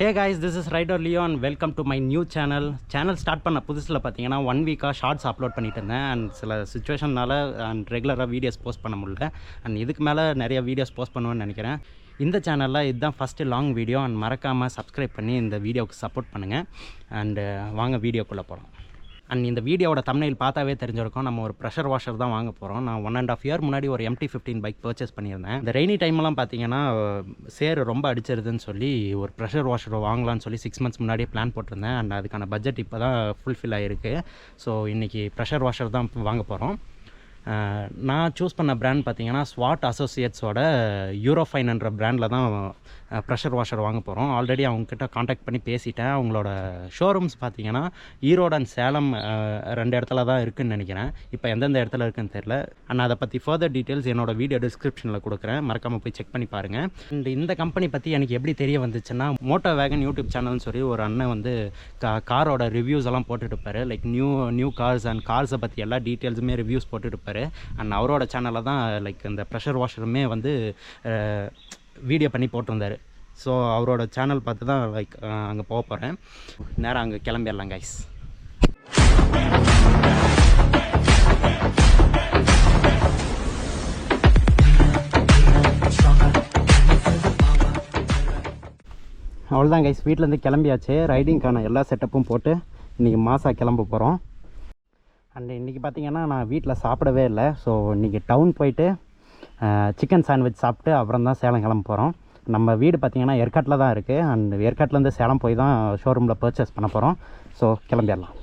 Hey guys, this is Rider Leo and welcome to my new channel. Channel start பண்ண புதுசில் பார்த்தீங்கன்னா 1 வீக்காக shorts upload பண்ணிட்டு இருந்தேன் அண்ட் சில சுச்சுவேஷனால் அண்ட் ரெகுலராக வீடியோஸ் போஸ்ட் பண்ண முடியல அண்ட் இதுக்கு மேலே நிறைய வீடியோஸ் போஸ்ட் பண்ணுவேன்னு நினைக்கிறேன். இந்த சேனலில் இதுதான் ஃபஸ்ட்டு லாங் வீடியோ அண்ட் மறக்காமல் சப்ஸ்கிரைப் பண்ணி இந்த வீடியோவுக்கு சப்போர்ட் பண்ணுங்கள் அண்டு வாங்க வீடியோக்குள்ளே போகலாம். அண்ட் இந்த வீடியோவோட தம்ப்நெயில் பார்த்தாவே தெரிஞ்சிருக்கும், நம்ம ஒரு ப்ரெஷர் வாஷர் தான் வாங்க போகிறோம். நான் 1.5 year முன்னாடி ஒரு MT-15 பைக் பர்ச்சேஸ் பண்ணியிருந்தேன். இந்த ரெய்னி டைம்லாம் பார்த்தீங்கன்னா சேர் ரொம்ப அடிச்சிருதுன்னு சொல்லி ஒரு ப்ரெஷர் வாஷர் வாங்கலான்னு சொல்லி 6 months முன்னாடியே பிளான் போட்டிருந்தேன். அண்ட் அதுக்கான பட்ஜெட் இப்போ தான் ஃபுல்ஃபில் ஆகிருக்கு. ஸோ இன்றைக்கி ப்ரெஷர் வாஷர் தான் வாங்க போகிறோம். நான் சூஸ் பண்ண பிராண்ட் பார்த்தீங்கன்னா ஸ்வாட் அசோசியேட்ஸோட யூரோஃபைன்ன்ற பிராண்டில் தான் ப்ரெஷர் வாஷர் வாங்க போகிறோம். ஆல்ரெடி அவங்கக்கிட்ட காண்டாக்ட் பண்ணி பேசிட்டேன். அவங்களோட ஷோரூம்ஸ் பார்த்தீங்கன்னா ஈரோடு அண்ட் சேலம் 2 இடத்துல தான் இருக்குதுன்னு நினைக்கிறேன். இப்போ எந்தெந்த இடத்துல இருக்குதுன்னு தெரில. அண்ட் அதை பற்றி ஃபர்தர் டீட்டெயில்ஸ் என்னோட வீடியோ டிஸ்கிரிப்ஷனில் கொடுக்குறேன், மறக்காமல் போய் செக் பண்ணி பாருங்கள். அண்ட் இந்த கம்பெனி பற்றி எனக்கு எப்படி தெரிய வந்துச்சுன்னா, மோட்டோ வேகன் யூடியூப் சேனல்னு சொல்லி ஒரு அண்ணன் வந்து காரோட ரிவ்யூஸ் எல்லாம் போட்டுட்டுருப்பார். லைக் நியூ கார்ஸ் அண்ட் கார்ஸை பற்றி எல்லா டீட்டெயில்ஸுமே ரிவ்யூஸ் போட்டுட்டுருப்பார். அண்ட் அவரோட சேனலில் தான் லைக் இந்த ப்ரெஷர் வாஷருமே வந்து வீடியோ பண்ணி போட்டிருந்தார். ஸோ அவரோட சேனல் பார்த்து தான் லைக் அங்கே போக போகிறேன். நேராக அங்கே கிளம்பிடலாம் கைஸ். அவ்வளோதான் கைஸ், வீட்டிலேருந்து கிளம்பியாச்சு. ரைடிங்க்கான எல்லா செட்டப்பும் போட்டு இன்றைக்கி மாசா கிளம்ப போகிறோம். அண்ட் இன்றைக்கி பார்த்திங்கன்னா நான் வீட்டில் சாப்பிடவே இல்லை. ஸோ இன்றைக்கி டவுன் போயிட்டு சிக்கன் சாண்ட்விச் சாப்பிட்டு அப்புறம் தான் சேலம் கிளம்ப போகிறோம். நம்ம வீடு பார்த்திங்கன்னா ஏற்காட்டில் தான் இருக்குது. அண்ட் ஏற்காட்டிலேருந்து சேலம் போய் தான் ஷோரூமில் பர்ச்சேஸ் பண்ண போகிறோம். ஸோ கிளம்பிடலாம்.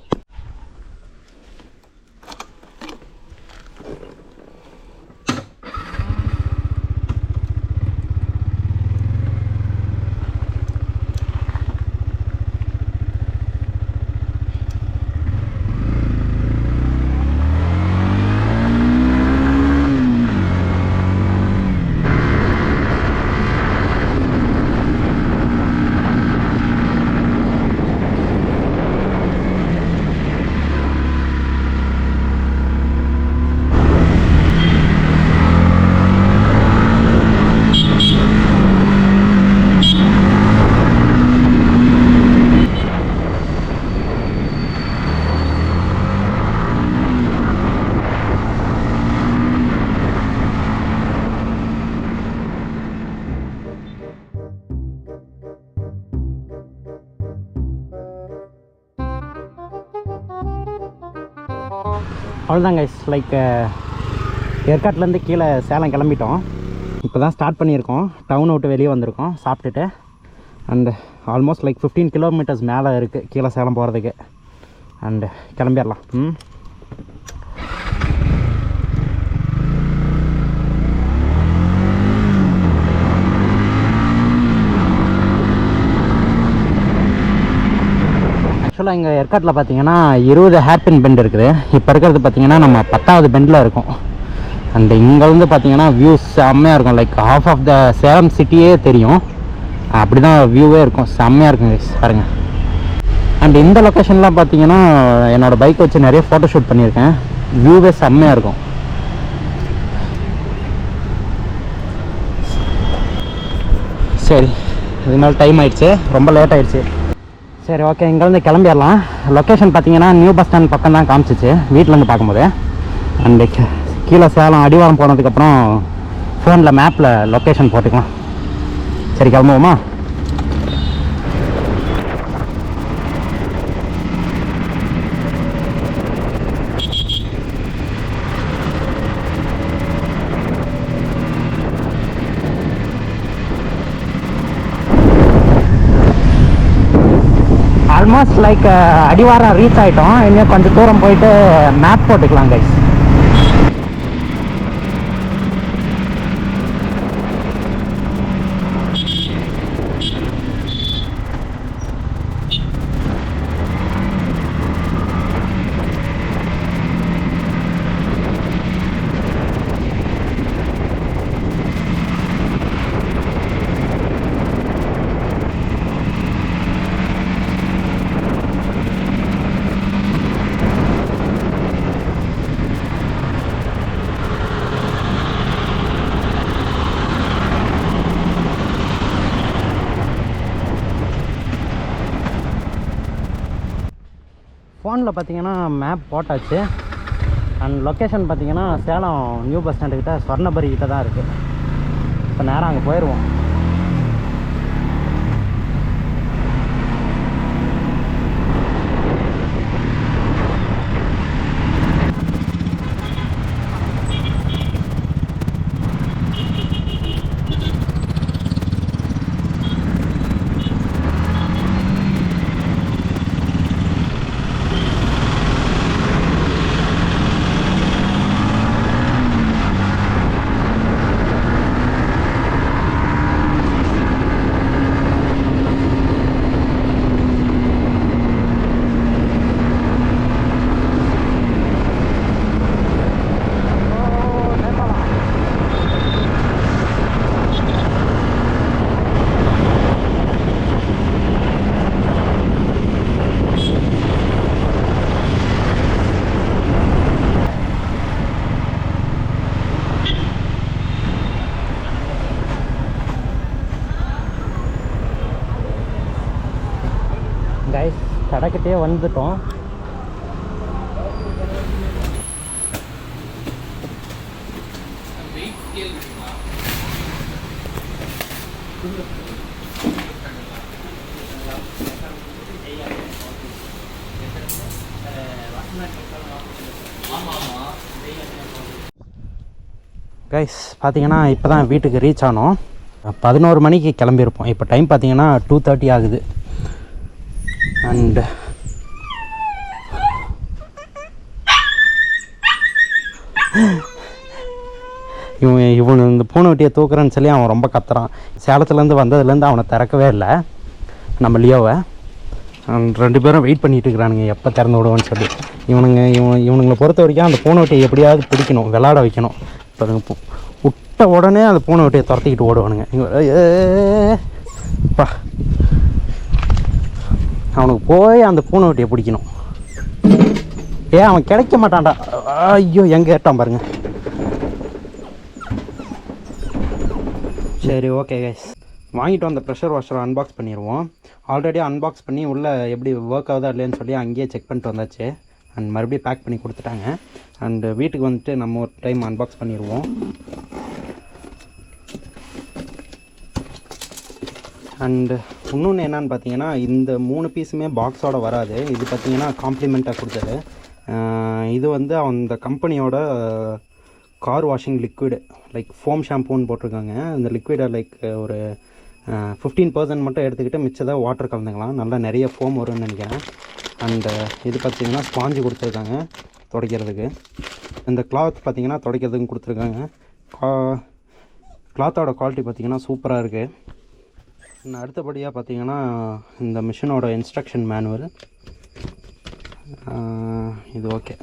அவ்வளோதான் கைஸ், லைக் ஏற்காட்டிலேருந்து கீழே சேலம் கிளம்பிட்டோம். இப்போ தான் ஸ்டார்ட் பண்ணியிருக்கோம். டவுன் விட்டு வெளியே வந்திருக்கோம் சாப்பிட்டுட்டு. அண்டு ஆல்மோஸ்ட் லைக் 15 kilometers மேலே இருக்குது கீழே சேலம் போகிறதுக்கு. அண்டு கிளம்பிடலாம். ஆக்சுவலாக இங்கே ஏற்காட்டில் பார்த்தீங்கன்னா 20 ஹேர்பின் பெண்ட் இருக்குது. இப்போ இருக்கிறது பார்த்தீங்கன்னா நம்ம 10வது பெண்டில் இருக்கும். அண்ட் இங்கேருந்து பார்த்தீங்கன்னா வியூஸ் செம்மையாக இருக்கும். Like half of the Salem சிட்டியே தெரியும். அப்படி தான் வியூவே இருக்கும். செம்மையாக இருக்குங்க பாருங்கள். அண்ட் இந்த லொக்கேஷன்லாம் பார்த்தீங்கன்னா என்னோடய பைக் வச்சு நிறைய ஃபோட்டோ ஷூட் பண்ணியிருக்கேன். வியூவே செம்மையாக இருக்கும். சரி, இதுக்கு மேலே டைம் ஆயிடுச்சு, ரொம்ப லேட் ஆகிடுச்சு. சரி ஓகே, இங்கேருந்து கிளம்பிடலாம். லொக்கேஷன் பார்த்தீங்கன்னா நியூ பஸ் ஸ்டாண்ட் பக்கம் தான் காமிச்சிச்சு வீட்டிலேருந்து பார்க்கும்போது. அண்டு கீழே சேலம் அடிவாரம் போனதுக்கப்புறம் ஃபோனில் மேப்பில் லொக்கேஷன் போட்டுக்கலாம். சரி கிளம்புவோமா? ஆல்மோஸ்ட் லைக் அடிவாரம் ரீச் ஆகிட்டோம். இன்னும் கொஞ்சம் தூரம் போயிட்டு மேப் போட்டுக்கலாம் கைஸ். ஃபோனில் பார்த்தீங்கன்னா மேப் போட்டாச்சு. அண்ட் லொக்கேஷன் பார்த்தீங்கன்னா சேலம் நியூ பஸ் ஸ்டாண்டுக்கிட்ட ஸ்வர்ணபரி கிட்ட தான் இருக்குது. இப்போ நேராக அங்கே போயிடுவோம். கைஸ் கடைக்கிட்டே வந்துட்டோம். கைஸ் பார்த்தீங்கன்னா இப்போ தான் வீட்டுக்கு ரீச் ஆனோம். 11 மணிக்கு கிளம்பியிருப்போம். இப்போ டைம் பார்த்தீங்கன்னா 2:30 ஆகுது. அண்ட் இவனு இந்த பூனை வெட்டியை தூக்குறேன்னு சொல்லி அவன் ரொம்ப கத்துறான். சேலத்துலேருந்து வந்ததுலேருந்து அவனை திறக்கவே இல்லை நம்ம லியோவை. ரெண்டு பேரும் வெயிட் பண்ணிகிட்டு இருக்கிறானுங்க எப்போ திறந்து விடுவோன்னு சொல்லி. இவனுங்களை பொறுத்த வரைக்கும் அந்த பூனை வெட்டியை எப்படியாவது பிடிக்கணும், விளாட வைக்கணும். இப்போ விட்ட உடனே அந்த பூனை வெட்டியை துரத்திக்கிட்டு ஓடுவானுங்க. பா அவனுக்கு போய் அந்த பூனை வெட்டியை பிடிக்கணும். அவன் கிடைக்க மாட்டான்டா. ஐயோ எங்கே ஏட்டான் பாருங்க. சரி ஓகே கைஸ், வாங்கிட்டு வந்த ப்ரெஷர் வாஷரை அன்பாக்ஸ் பண்ணிடுவோம். ஆல்ரெடி அன்பாக்ஸ் பண்ணி உள்ளே எப்படி ஒர்க் ஆகுதா இல்லைன்னு சொல்லி அங்கேயே செக் பண்ணிட்டு வந்தாச்சு. அண்ட் மறுபடியும் பேக் பண்ணி கொடுத்துட்டாங்க. அண்டு வீட்டுக்கு வந்துட்டு நம்ம ஒரு டைம் அன்பாக்ஸ் பண்ணிடுவோம். அண்டு இன்னொன்று என்னென்னு பார்த்தீங்கன்னா, இந்த 3 பீஸுமே பாக்ஸோடு வராது. இது பார்த்தீங்கன்னா காம்ப்ளிமெண்ட்டாக கொடுத்தது. இது வந்து அந்த கம்பெனியோட car washing liquid, like foam ஷாம்பூன்னு போட்டிருக்காங்க. இந்த லிக்விடை லைக் ஒரு 15% மட்டும் எடுத்துக்கிட்டு மிச்சதாக வாட்டர் கலந்துக்கலாம். நல்லா நிறைய ஃபோம் வரும்னு நினைக்கிறேன். அண்டு இது பார்த்திங்கன்னா ஸ்பாஞ்சு கொடுத்துருக்காங்க துடைக்கிறதுக்கு. இந்த கிளாத் பார்த்திங்கன்னா துடைக்கிறதுக்கும் கொடுத்துருக்காங்க. கிளாத்தோட குவாலிட்டி பார்த்திங்கன்னா சூப்பராக இருக்குது. அடுத்தபடியாக பார்த்திங்கன்னா இந்த மிஷினோட இன்ஸ்ட்ரக்ஷன் மேனுவல் இது ஓகே.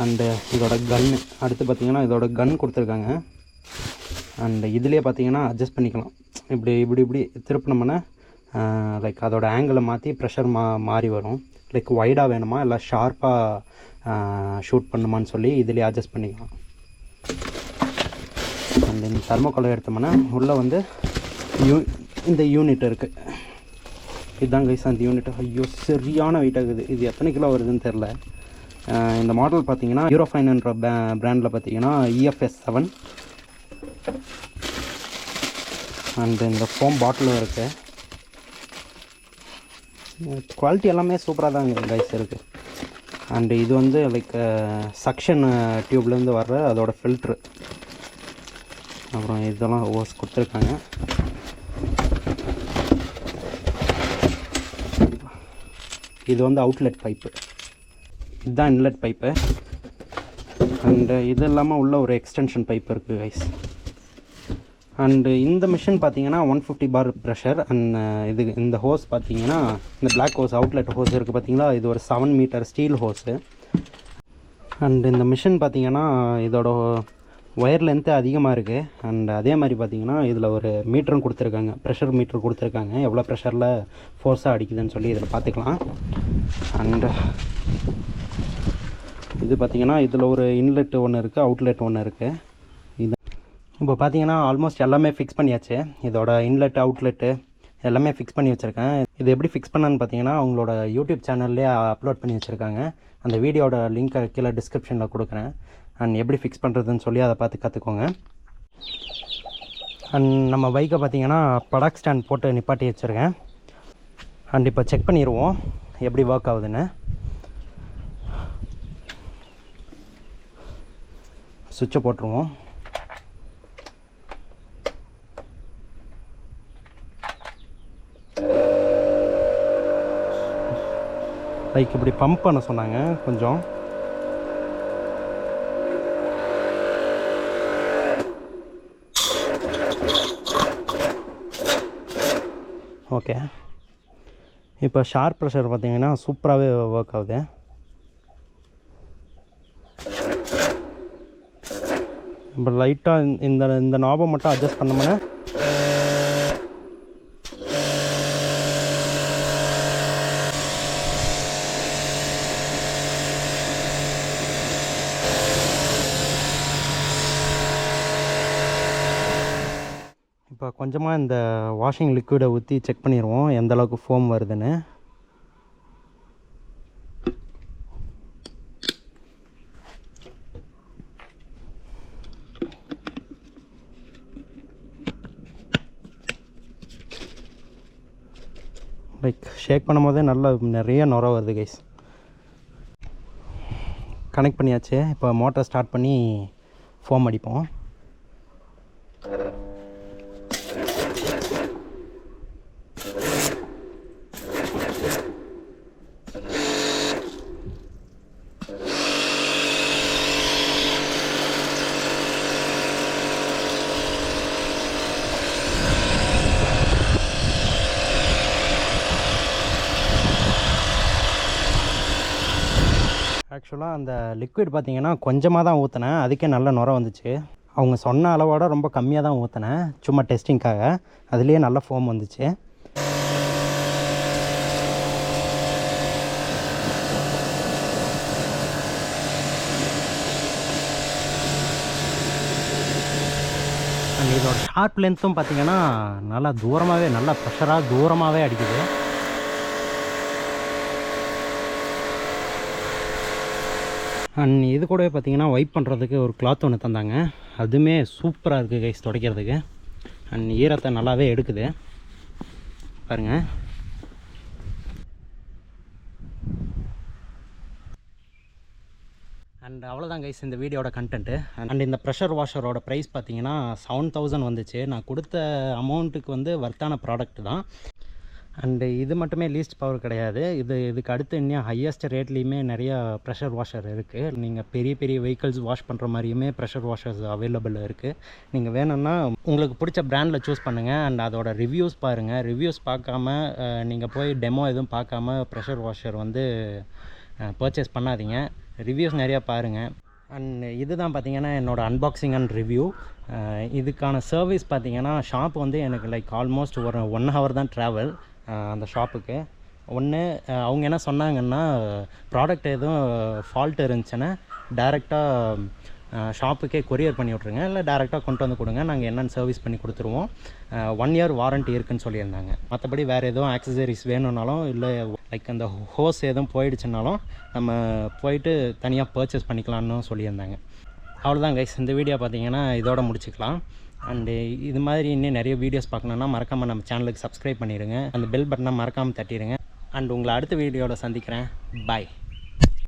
அண்டு இதோட கன்னு அடுத்து பார்த்திங்கன்னா இதோட கன் கொடுத்துருக்காங்க. அண்டு இதுலேயே பார்த்திங்கன்னா அட்ஜஸ்ட் பண்ணிக்கலாம். இப்படி இப்படி இப்படி திருப்பினோம்னா லைக் அதோட ஆங்கிளை மாற்றி ப்ரெஷர் மாறி வரும். லைக் வைடாக வேணுமா இல்லை ஷார்ப்பாக ஷூட் பண்ணுமான்னு சொல்லி இதுலேயே அட்ஜஸ்ட் பண்ணிக்கலாம். அண்ட் இந்த தெர்மோகோலை எடுத்தோம்னா உள்ளே வந்து இந்த யூனிட் இருக்குது. இதுதான் கைஸ் அந்த யூனிட். ஐயோ சரியான வெயிட் ஆகுது. இது எத்தனை கிலோ வருதுன்னு தெரில. இந்த மாடல் பார்த்தீங்கன்னா யூரோஃபைன்ன்ற பிராண்டில் பார்த்தீங்கன்னா EFS 7. அண்ட் இந்த ஃபோம் பாட்டிலும் இருக்குது. குவாலிட்டி எல்லாமே சூப்பராக தான் கைஸ் இருக்குது. அண்டு இது வந்து லைக் சக்ஷன் டியூப்லேருந்து வர்ற அதோட ஃபில்ட்ரு. அப்புறம் இதெல்லாம் ஓஸ் கொடுத்துருக்காங்க. இது வந்து அவுட்லெட் பைப்பு, இதுதான் இன்லெட் பைப்பு. அண்டு இது இல்லாமல் உள்ள ஒரு எக்ஸ்டென்ஷன் பைப் இருக்குது கைஸ். அண்டு இந்த மிஷின் பார்த்தீங்கன்னா 150 பார் ப்ரெஷர். அண்ட் இது இந்த ஹோஸ் பார்த்தீங்கன்னா இந்த பிளாக் ஹோஸ் அவுட்லெட் ஹோஸ் இருக்குது பார்த்தீங்களா, இது ஒரு 7 மீட்டர் ஸ்டீல் ஹோஸு. அண்டு இந்த மிஷின் பார்த்தீங்கன்னா இதோட ஒயர் லென்த்து அதிகமாக இருக்குது. அண்ட் அதே மாதிரி பார்த்திங்கன்னா இதில் ஒரு மீட்டரும் கொடுத்துருக்காங்க, ப்ரெஷர் மீட்ரு கொடுத்துருக்காங்க. எவ்வளோ ப்ரெஷரில் ஃபோர்ஸாக அடிக்குதுன்னு சொல்லி இதில் பார்த்துக்கலாம். அண்டு இது பார்த்திங்கன்னா இதில் ஒரு இன்லெட்டு ஒன்று இருக்குது, அவுட்லெட் ஒன்று இருக்குது. இது இப்போ பார்த்திங்கன்னா ஆல்மோஸ்ட் எல்லாமே ஃபிக்ஸ் பண்ணியாச்சு. இதோட இன்லெட்டு அவுட்லெட்டு எல்லாமே ஃபிக்ஸ் பண்ணி வச்சுருக்கேன். இது எப்படி ஃபிக்ஸ் பண்ணேன்னு பார்த்தீங்கன்னா அவங்களோட யூடியூப் சேனல்லே அப்லோட் பண்ணி வச்சுருக்காங்க. அந்த வீடியோட லிங்க்கை கீழே டிஸ்கிரிப்ஷனில் கொடுக்குறேன். அண்ட் எப்படி ஃபிக்ஸ் பண்ணுறதுன்னு சொல்லி அதை பார்த்து கற்றுக்கோங்க. அண்ட் நம்ம பைக்கை பார்த்தீங்கன்னா ப்ரொடக்ட் ஸ்டாண்ட் போட்டு நிப்பாட்டி வச்சுருக்கேன். அண்ட் இப்போ செக் பண்ணிடுவோம் எப்படி ஒர்க் ஆகுதுன்னு. சுவிட்சை போட்டுருவோம். பைக் இப்படி பம்ப் பண்ண சொன்னாங்க கொஞ்சம். ஓகே, இப்போ ஷார்ப் ப்ரெஷர் பார்த்தீங்கன்னா சூப்பராகவே ஒர்க் ஆகுது. இப்போ லைட்டாக இந்த நாபை மட்டும் அட்ஜஸ்ட் பண்ணோம்னா இப்போ கொஞ்சமாக இந்த வாஷிங் லிக்விடை ஊற்றி செக் பண்ணிடுவோம் எந்த அளவுக்கு ஃபோம் வருதுன்னு. லைக் ஷேக் பண்ணும் போதே நல்லா நிறைய நுர வருது கைஸ். கனெக்ட் பண்ணியாச்சு. இப்போ மோட்டர் ஸ்டார்ட் பண்ணி ஃபோம் அடிப்போம். ஆக்சுவலாக அந்த லிக்விட் பார்த்திங்கன்னா கொஞ்சமாக தான் ஊற்றினேன், அதுக்கே நல்ல நுர வந்துச்சு. அவங்க சொன்ன அளவோட ரொம்ப கம்மியாக தான் ஊற்றினேன் சும்மா டெஸ்டிங்காக, அதுலேயே நல்ல ஃபோம் வந்துச்சு. அண்ட் இதோட ஷார்ப் லென்த்தும் பார்த்திங்கன்னா நல்லா தூரமாகவே, நல்லா ப்ரெஷராக தூரமாகவே அடிக்குது. அண்ட் இது கூடவே பார்த்திங்கன்னா வைப் பண்ணுறதுக்கு ஒரு கிளாத் ஒன்று தந்தாங்க. அதுவுமே சூப்பராக இருக்குது கைஸ் துடைக்கிறதுக்கு. அண்ட் ஈரத்தை நல்லாவே எடுக்குது பாருங்கள். அண்ட் அவ்வளோதான் கைஸ் இந்த வீடியோட கண்டென்ட்டு. அண்ட் இந்த ப்ரெஷர் வாஷரோட ப்ரைஸ் பார்த்திங்கன்னா 7000 வந்துச்சு. நான் கொடுத்த அமௌண்ட்டுக்கு வந்து வர்த்தான ப்ராடக்ட் தான். அண்டு இது மட்டுமே லீஸ்ட் பவர் கிடையாது, இதுக்கு அடுத்து இன்னும் ஹையஸ்ட் ரேட்லேயுமே நிறையா ப்ரெஷர் வாஷர் இருக்குது. நீங்கள் பெரிய பெரிய வெஹிக்கிள்ஸ் வாஷ் பண்ணுற மாதிரியுமே ப்ரெஷர் வாஷர்ஸ் அவைலபிள் இருக்குது. நீங்கள் வேணும்னா உங்களுக்கு பிடிச்ச பிராண்டில் சூஸ் பண்ணுங்கள். அண்ட் அதோட ரிவ்யூஸ் பாருங்கள். ரிவ்யூஸ் பார்க்காம நீங்கள் போய் டெமோ எதுவும் பார்க்காம ப்ரெஷர் வாஷர் வந்து பர்ச்சேஸ் பண்ணாதீங்க. ரிவ்யூஸ் நிறையா பாருங்கள். அண்ட் இதுதான் பார்த்திங்கன்னா என்னோடய அன்பாக்சிங் அண்ட் ரிவ்யூ. இதுக்கான சர்வீஸ் பார்த்திங்கன்னா ஷாப் வந்து எனக்கு லைக் ஆல்மோஸ்ட் ஒரு 1 hour தான் ட்ராவல் அந்த ஷாப்புக்கு. அவங்க என்ன சொன்னாங்கன்னா ப்ராடக்ட் எதுவும் ஃபால்ட் இருந்துச்சுன்னா டேரெக்டாக ஷாப்புக்கே கொரியர் பண்ணி விட்ருங்க, இல்லை டேரெக்டாக கொண்டு வந்து கொடுங்க, நாங்கள் என்னென்னு சர்வீஸ் பண்ணி கொடுத்துருவோம். 1 year வாரண்ட்டி இருக்குதுன்னு சொல்லியிருந்தாங்க. மற்றபடி வேறு எதுவும் ஆக்சசரிஸ் வேணும்னாலும், இல்லை லைக் அந்த ஹோஸ் எதுவும் போயிடுச்சுனாலும் நம்ம போயிட்டு தனியாக பர்ச்சேஸ் பண்ணிக்கலான்னு சொல்லியிருந்தாங்க. அவ்வளோதான் கைஸ், இந்த வீடியோ பார்த்தீங்கன்னா இதோட முடிச்சுக்கலாம். அண்டு இது மாதிரி இன்னும் நிறைய வீடியோஸ் பார்க்கணுன்னா மறக்காமல் நம்ம சேனலுக்கு சப்ஸ்கிரைப் பண்ணிடுங்க. அந்த பெல் பட்டனை மறக்காமல் தட்டிடுங்க. அண்ட் உங்களை அடுத்த வீடியோவில் சந்திக்கிறேன். பாய்.